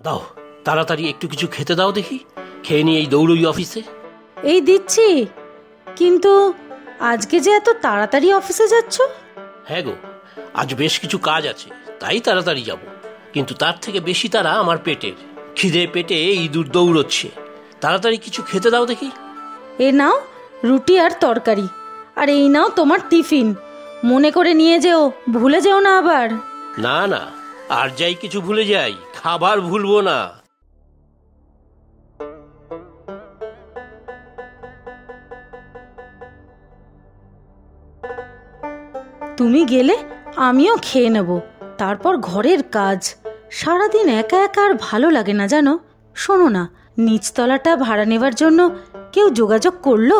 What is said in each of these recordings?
দাও, তাড়াতাড়ি একটু কিছু খেতে দাও দেখি, খেয়ে নিয়ে এই দৌড়ই অফিসে। এই দিচ্ছি, কিন্তু আজকে যে এত তাড়াতাড়ি অফিসে যাচ্ছ? হ্যাঁ গো, আজ বেশ কিছু কাজ আছে, তাই তাড়াতাড়ি যাব। কিন্তু তার থেকে বেশি তারা আমার পেটের, খিদে পেটে ইঁদুর দৌড়চ্ছে। তাড়াতাড়ি কিছু খেতে দাও দেখি। এ নাও রুটি আর তরকারি, আর এই নাও তোমার টিফিন। মনে করে নিয়ে যেও, ভুলে যেও না আবার। না না, আর যাই কিছু ভুলে যাই, খাবার ভুলবো না। তুমি গেলে আমিও খেয়ে নেব, তারপর ঘরের কাজ। সারাদিন একা একা আর ভালো লাগে না জানো। শোনো না, নিচতলাটা ভাড়া নেবার জন্য কেউ যোগাযোগ করলো?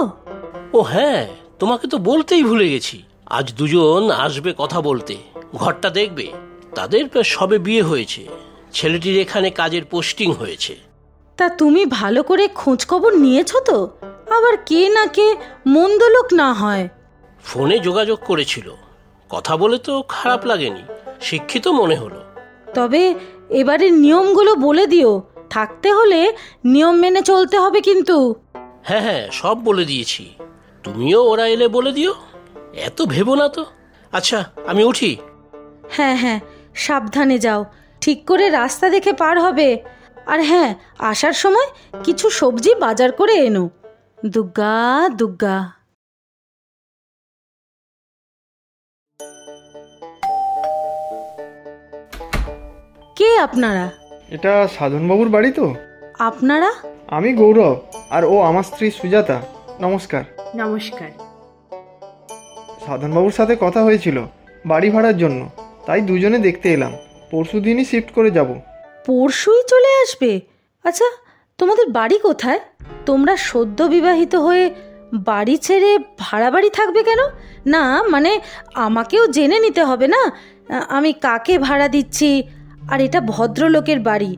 ও হ্যাঁ, তোমাকে তো বলতেই ভুলে গেছি। আজ দুজন আসবে কথা বলতে, ঘরটা দেখবে। তাদের সবে বিয়ে হয়েছে, ছেলেটির এখানে কাজের পোস্টিং হয়েছে। তা তুমি ভালো করে খোঁজ খবর নিয়েছো তো? আবার কে না কে মন্দ লোক না হয়। ফোনে যোগাযোগ করেছিল, কথা বলে তো খারাপ লাগেনি, শিক্ষিত মনে হলো। তবে এবারের নিয়মগুলো বলে দিও, থাকতে হলে নিয়ম মেনে চলতে হবে কিন্তু। হ্যাঁ হ্যাঁ, সব বলে দিয়েছি। তুমিও ওরা এলে বলে দিও, এত ভেবো না তো। আচ্ছা, আমি উঠি। হ্যাঁ হ্যাঁ, সাবধানে যাও, ঠিক করে রাস্তা দেখে পার হবে। আর হ্যাঁ, আসার সময় কিছু সবজি বাজার করে এনো। দুগ্গা দুগ্গা। কে আপনারা? এটা সাধনবাবুর বাড়ি তো? আপনারা? আমি গৌরব, আর ও আমার স্ত্রী সুজাতা। নমস্কার। নমস্কার। সাধনবাবুর সাথে কথা হয়েছিল বাড়ি ভাড়ার জন্য, তাই দুজনে দেখতে এলাম। পরশু দিনই শিফট করে যাব। পরশুই চলে আসবে? আচ্ছা, তোমাদের বাড়ি কোথায়? তোমরা সদ্য বিবাহিত হয়ে বাড়ি ছেড়ে ভাড়া বাড়ি থাকবে কেন? না মানে আমাকেও জেনে নিতে হবে না আমি কাকে ভাড়া দিচ্ছি। আর এটা ভদ্রলোকের বাড়ি,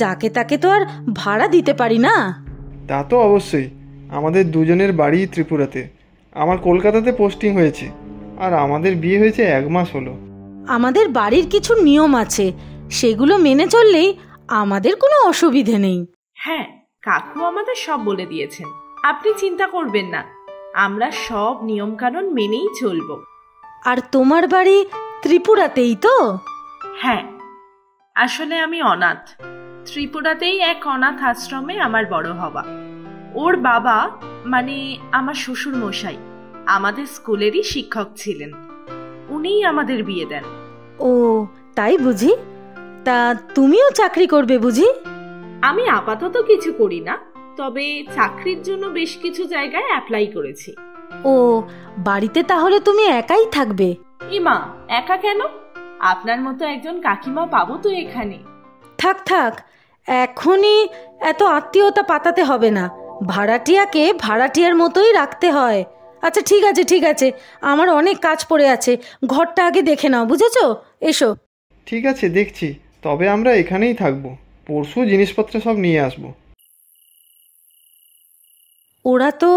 যাকে তাকে তো আর ভাড়া দিতে পারি না। তা তো অবশ্যই, আমাদের দুজনের বাড়ি ত্রিপুরাতে। আমার কলকাতাতে পোস্টিং হয়েছে, আর আমাদের বিয়ে হয়েছে 1 মাস হলো। আমাদের বাড়ির কিছু নিয়ম আছে, সেগুলো মেনে চললেই আমাদের কোনো অসুবিধে নেই। হ্যাঁ, কাকু আমাদের সব বলে দিয়েছেন, আপনি চিন্তা করবেন না, আমরা সব নিয়ম কানুন মেনেই চলবো। আর তোমার বাড়ি ত্রিপুরাতেই তো? হ্যাঁ, আসলে আমি অনাথ। ত্রিপুরাতেই এক অনাথ আশ্রমে আমার বড় হওয়া। ওর বাবা মানে আমার শ্বশুর মশাই আমাদের স্কুলেরই শিক্ষক ছিলেন, উনিই আমাদের বিয়ে দেন। ও তাই বুঝি? তা তুমিও চাকরি করবে বুঝি? আমি আপাতত কিছু করি না, তবে চাকরির জন্য বেশ কিছু জায়গায় অ্যাপ্লাই করেছি। ও, বাড়িতে তাহলে তুমি একাই থাকবে? ইমা, একা কেন? আপনার মতো একজন কাকিমা পাবো তো এখানে। থাক থাক, এখনই এত আত্মীয়তা পাতাতে হবে না। ভাড়াটিয়াকে ভাড়াটিয়ার মতোই রাখতে হয়। আচ্ছা ঠিক আছে ঠিক আছে, আমার অনেক কাজ পড়ে আছে, ঘরটা আগে দেখে নাও, বুঝেছো? এসো। ঠিক আছে, দেখছি। তবে আমরা এখানেই থাকবো, পরশু জিনিসপত্র সব নিয়ে আসবো। ওরা তো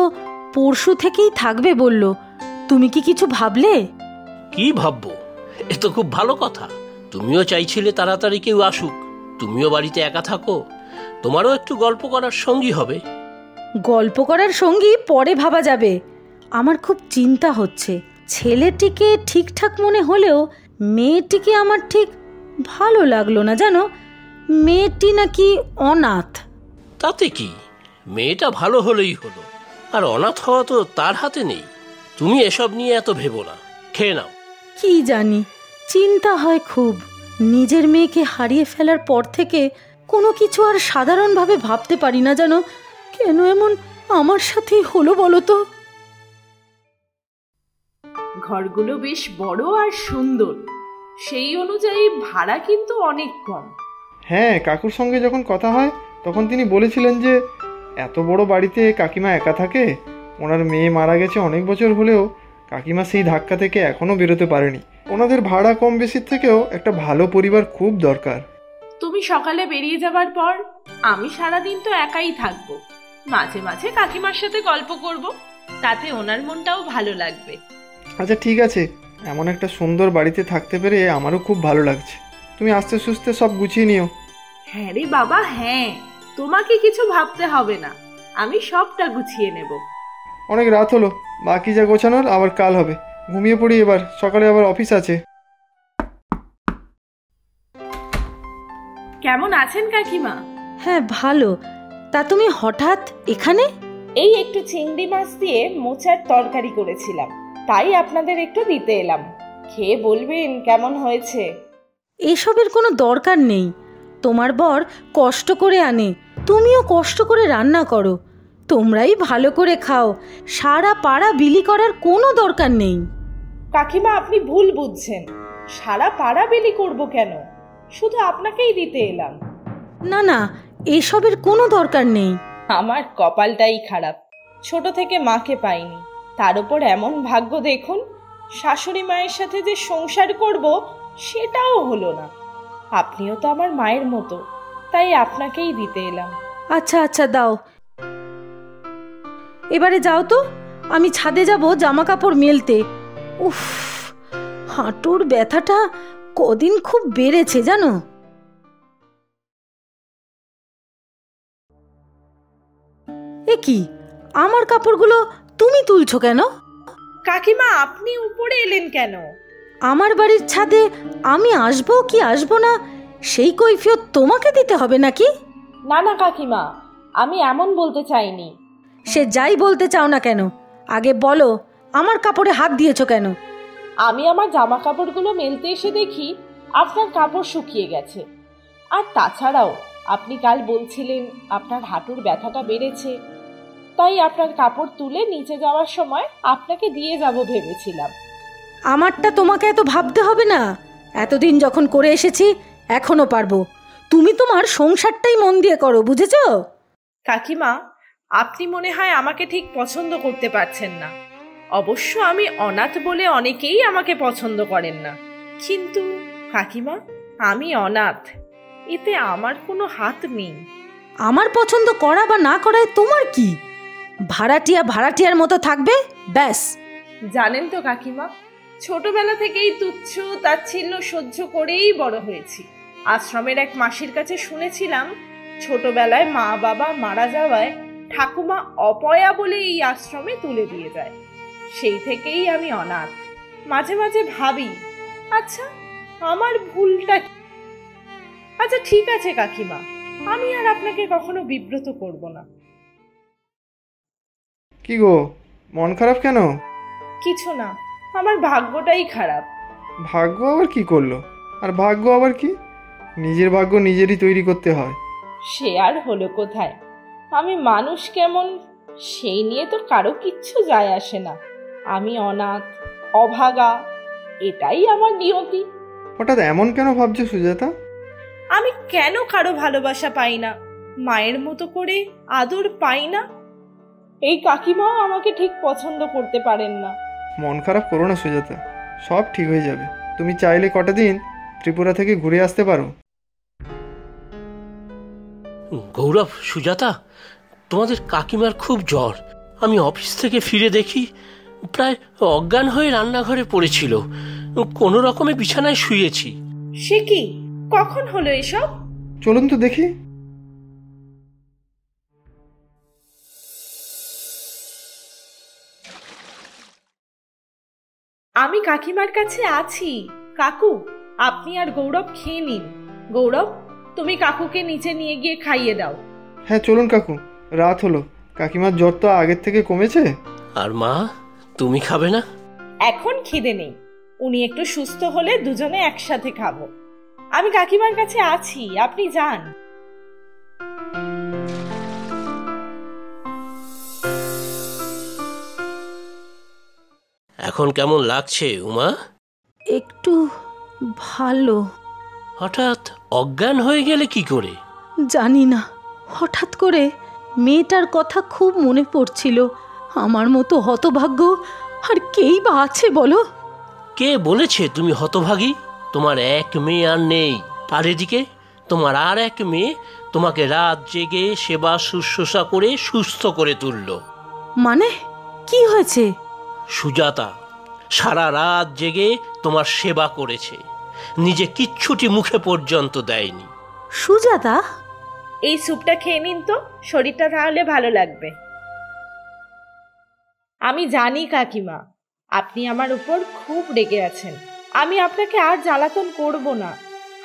পরশু থেকেই থাকবে বলল, তুমি কি কিছু ভাবলে? কি ভাববো, এ তো খুব ভালো কথা। তুমিও চাইছিলে তাড়াতাড়ি কেউ আসুক, তুমিও বাড়িতে একা থাকো, তোমারও একটু গল্প করার সঙ্গী হবে। গল্প করার সঙ্গী পরে ভাবা যাবে। আমার খুব চিন্তা হচ্ছে, ছেলেটিকে ঠিকঠাক মনে হলেও মেয়েটিকে আমার ঠিক ভালো লাগলো না জানো। মেয়েটি নাকি অনাথ। তাতে কি, মেয়েটা ভালো হলেই হলো, আর অনাথ হওয়া তো তার হাতে নেই। তুমি এসব নিয়ে এত ভেবো না, খেয়ে নাও। কি জানি, চিন্তা হয় খুব। নিজের মেয়েকে হারিয়ে ফেলার পর থেকে কোনো কিছু আর সাধারণভাবে ভাবতে পারি না জানো। কেন এমন আমার সাথেই হলো বলো তো? ঘরগুলো বেশ বড় আর সুন্দর, সেই অনুযায়ী ভাড়া কিন্তু অনেক কম। হ্যাঁ, কাকুর সঙ্গে যখন কথা হয় তখন তিনি বলেছিলেন যে এত বড় বাড়িতে কাকিমা একা থাকে। ওনার মেয়ে মারা গেছে অনেক বছর হলেও কাকিমা সেই ধাক্কা থেকে এখনও বেরোতে পারেনি। ওনাদের ভাড়া কম বেশির থেকেও একটা ভালো পরিবার খুব দরকার। তুমি সকালে বেরিয়ে যাবার পর আমি সারাদিন তো একাই থাকবো, মাঝে মাঝে কাকিমার সাথে গল্প করব, তাতে ওনার মনটাও ভালো লাগবে। আচ্ছা ঠিক আছে, এমন একটা সুন্দর বাড়িতে থাকতে পেরে আমারও খুব ভালো লাগছে। তুমি আস্তে সুস্তে সব গুছিয়ে নিও। হ্যাঁ রে বাবা, হ্যাঁ, তোমাকে কিছু ভাবতে হবে না, আমি সবটা গুছিয়ে নেব। অনেক রাত হলো, বাকি যা গোছানোর আবার কাল হবে। ঘুমিয়ে পড়ি এবার, সকালে আবার অফিস আছে। কেমন আছেন কাকিমা? হ্যাঁ ভালো। তা তুমি হঠাৎ এখানে? এই একটু চিংড়ি মাছ দিয়ে মোচার তরকারি করেছিলাম, তাই আপনাদের একটু দিতে এলাম। খেয়ে বলবেন কেমন হয়েছে। এসবের কোনো দরকার নেই। তোমার বর কষ্ট করে আনে, তুমিও কষ্ট করে রান্না করো, তোমরাই ভালো করে খাও। সারা পাড়া বিলি করার কোনো দরকার নেই। কাকিমা, আপনি ভুল বুঝছেন। সারা পাড়া বিলি করব কেন? শুধু আপনাকেই দিতে এলাম। না না, এসবের কোনো দরকার নেই। আমার কপালটাই খারাপ, ছোট থেকে মাকে পাইনি, তার উপর এমন ভাগ্য দেখুন, শাশুড়ি মায়ের সাথে যে সংসার করব সেটাও হলো না। আপনিও তো আমার মায়ের মতো, তাই আপনাকেই দিতে এলাম। আচ্ছা আচ্ছা দাও, এবারে যাও তো, আমি ছাদে যাব জামা কাপড় মেলতে। উফ, হাঁটুর ব্যথাটা কদিন খুব বেড়েছে জানো। এ কি, আমার কাপড়গুলো তুমি তুলছো কেন? কাকিমা, আপনি উপরে এলেন কেন? আমার বাড়ির ছাদে আমি আসবো কি আসবো না সেই কৈফিয়ত তোমাকে দিতে হবে নাকি? না না কাকিমা, আমি এমন বলতে চাইনি। সে যাই বলতে চাও না কেন, আগে বলো আমার কাপড়ে হাত দিয়েছো কেন? আমি আমার জামা কাপড়গুলো মেলতে এসে দেখি আপনার কাপড় শুকিয়ে গেছে। আর তাছাড়াও আপনি কাল বলছিলেন আপনার হাঁটুর ব্যথাটা বেড়েছে, তাই আপনার কাপড় তুলে নিচে যাওয়ার সময় আপনাকে দিয়ে যাব ভেবেছিলাম। আমারটা তোমাকে এত ভাবতে হবে না, এতদিন যখন করে এসেছি এখনো পারবো। তুমি তোমার সংসারটাই মন দিয়ে করো, বুঝেছো? কাকিমা, আপনি মনে হয় আমাকে ঠিক পছন্দ করতে পারছেন না। অবশ্য আমি অনাথ বলে অনেকেই আমাকে পছন্দ করেন না, কিন্তু কাকিমা, আমি অনাথ, এতে আমার কোনো হাত নেই। আমার পছন্দ করা বা না করায় তোমার কি? ভাড়াটিয়া ভাড়াটিয়ার মতো থাকবে ব্যাস। জানেন তো কাকিমা, ছোটবেলা থেকেই তুচ্ছ তাচ্ছিল্য সহ্য করেই বড় হয়েছি। আশ্রমের এক মাসির কাছে শুনেছিলাম ছোটবেলায় মা বাবা মারা যাওয়ায় ঠাকুমা অপয়া বলে এই আশ্রমে তুলে দিয়ে যায়। সেই থেকেই আমি অনাথ। মাঝে মাঝে ভাবি, আচ্ছা আমার ভুলটা কি? আচ্ছা ঠিক আছে কাকিমা, আমি আর আপনাকে কখনো বিব্রত করব না। কি গো, মন খারাপ কেন? কিছু না, আমার ভাগ্যটাই খারাপ। ভাগ্য আবার কি করলো? আর ভাগ্য আবার কি? নিজের ভাগ্য নিজেরই তৈরি করতে হয়। সে আর হলো কোথায়, আমি মানুষ কেমন সেই নিয়ে তো কারো কিচ্ছু যায় আসে না। আমি অনাথ, অভাগা, এটাই আমার নিয়তি। হঠাৎ এমন কেন ভাবছো সুজাতা? আমি কেন কারো ভালোবাসা পাই না, মায়ের মতো করে আদর পাই না? এই কাকিমাও আমাকে ঠিক পছন্দ করতে পারেন না। মন খারাপ করো না সুজাতা, সব ঠিক হয়ে যাবে। তুমি চাইলে কটা দিন ত্রিপুরা থেকে ঘুরে আসতে পারো। গৌরব, সুজাতা, তোমাদের কাকিমার খুব জ্বর। আমি অফিস থেকে ফিরে দেখি প্রায় অজ্ঞান হয়ে রান্নাঘরে পড়েছিল। কোনো রকমে বিছানায় শুয়েছি। সে কি, কখন হলো এসব? চলুন তো দেখি। আমি কাকিমার কাছে আছি। কাকু, আপনি আর গৌরব খেয়ে নিন। গৌরব, তুমি কাকুকে নিচে নিয়ে গিয়ে খাইয়ে দাও। হ্যাঁ চলুন কাকু, রাত হলো। কাকিমার জ্বর তো আগের থেকে কমেছে। আর মা, তুমি খাবে না? এখন খিদে নেই, উনি একটু সুস্থ হলে দুজনে একসাথে খাবো। আমি কাকিমার কাছে আছি, আপনি যান। এখন কেমন লাগছে উমা? একটু ভালো। হঠাৎ অজ্ঞান হয়ে গেলে কি করে? জানি না, হঠাৎ করে মেয়েটার কথা খুব মনে পড়ছিল। আমার মতো হতভাগ্য আর কেই বা আছে বলো? কে বলেছে তুমি হতভাগী? তোমার এক মেয়ে আর নেই, আর এদিকে তোমার আর এক মেয়ে তোমাকে রাত জেগে সেবা শুশ্রূষা করে সুস্থ করে তুলল। মানে কি হয়েছে? সুজাতা সারা রাত জেগে তোমার সেবা করেছে, নিজে কিচ্ছুটি মুখে পর্যন্ত দেয়নি। সুজাতা? এই স্যুপটা খেয়ে নিন তো, শরীরটা তাহলে ভালো লাগবে। আমি জানি কাকিমা, আপনি আমার উপর খুব রেগে আছেন। আমি আপনাকে আর জ্বালাতন করব না।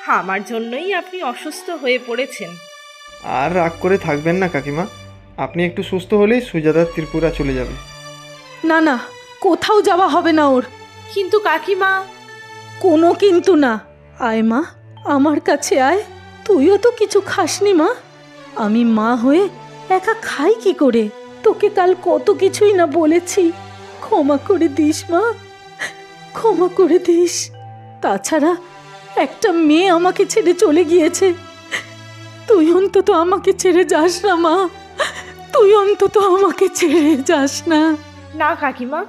আমার জন্যই আপনি অসুস্থ হয়ে পড়েছেন। আর রাগ করে থাকবেন না কাকিমা, আপনি একটু সুস্থ হলেই সুজাতার ত্রিপুরা চলে যাবে। না না, কোথাও যাওয়া হবে না ওর। কিন্তু কাকিমা। কোনো কিন্তু না। আয় মা, আমার কাছে আয়। তুইও তো কিছু খাসনি মা। আমি মা হয়ে একা খাই কি করে? তোকে কাল কত কিছুই না বলেছি। ক্ষমা করে দিস মা, ক্ষমা করে দিস। তাছাড়া একটা মেয়ে আমাকে ছেড়ে চলে গিয়েছে। তুই অন্তত আমাকে ছেড়ে যাস না মা, তুই অন্তত আমাকে ছেড়ে যাস না। না কাকিমা,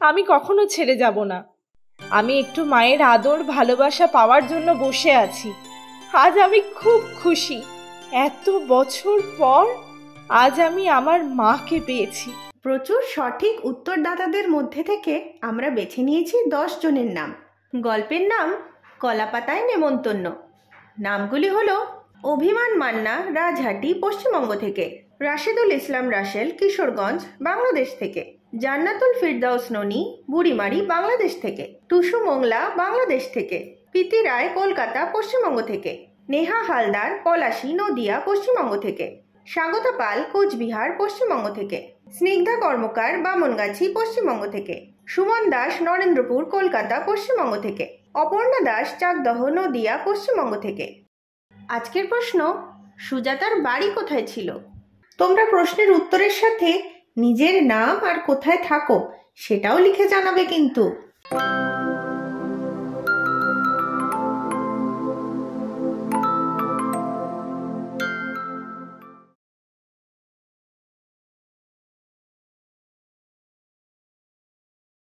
আমি কখনো ছেড়ে যাব না। আমি একটু মায়ের আদর ভালোবাসা পাওয়ার জন্য বসে আছি। আজ আমি খুব খুশি। এত বছর পর আজ আমি আমার মাকে পেয়েছি। প্রচুর সঠিক উত্তরদাতাদের মধ্যে থেকে আমরা বেছে নিয়েছি 10 জনের নাম। গল্পের নাম কলাপাতায় নেমন্তন্ন। নামগুলি হলো অভিমান মান্না, রাজহাটি, পশ্চিমবঙ্গ থেকে; রাশেদুল ইসলাম রাসেল, কিশোরগঞ্জ, বাংলাদেশ থেকে; জান্নাতুল ফিরদাউস ননি, বুড়িমারি, বাংলাদেশ থেকে; টুসু মোংলা, বাংলাদেশ থেকে; প্রীতি রায়, কলকাতা, পশ্চিমবঙ্গ থেকে; নেহা হালদার, পলাশী, নদিয়া, পশ্চিমবঙ্গ থেকে; স্বাগতা পাল, কোচবিহার, পশ্চিমবঙ্গ থেকে; স্নিগ্ধা কর্মকার, বামনগাছি, পশ্চিমবঙ্গ থেকে; সুমন দাস, নরেন্দ্রপুর, কলকাতা, পশ্চিমবঙ্গ থেকে; অপর্ণা দাস, চাকদহ, নদিয়া, পশ্চিমবঙ্গ থেকে। আজকের প্রশ্ন, সুজাতার বাড়ি কোথায় ছিল? তোমরা প্রশ্নের উত্তরের সাথে নিজের নাম আর কোথায় থাকো সেটাও লিখে জানাবে কিন্তু।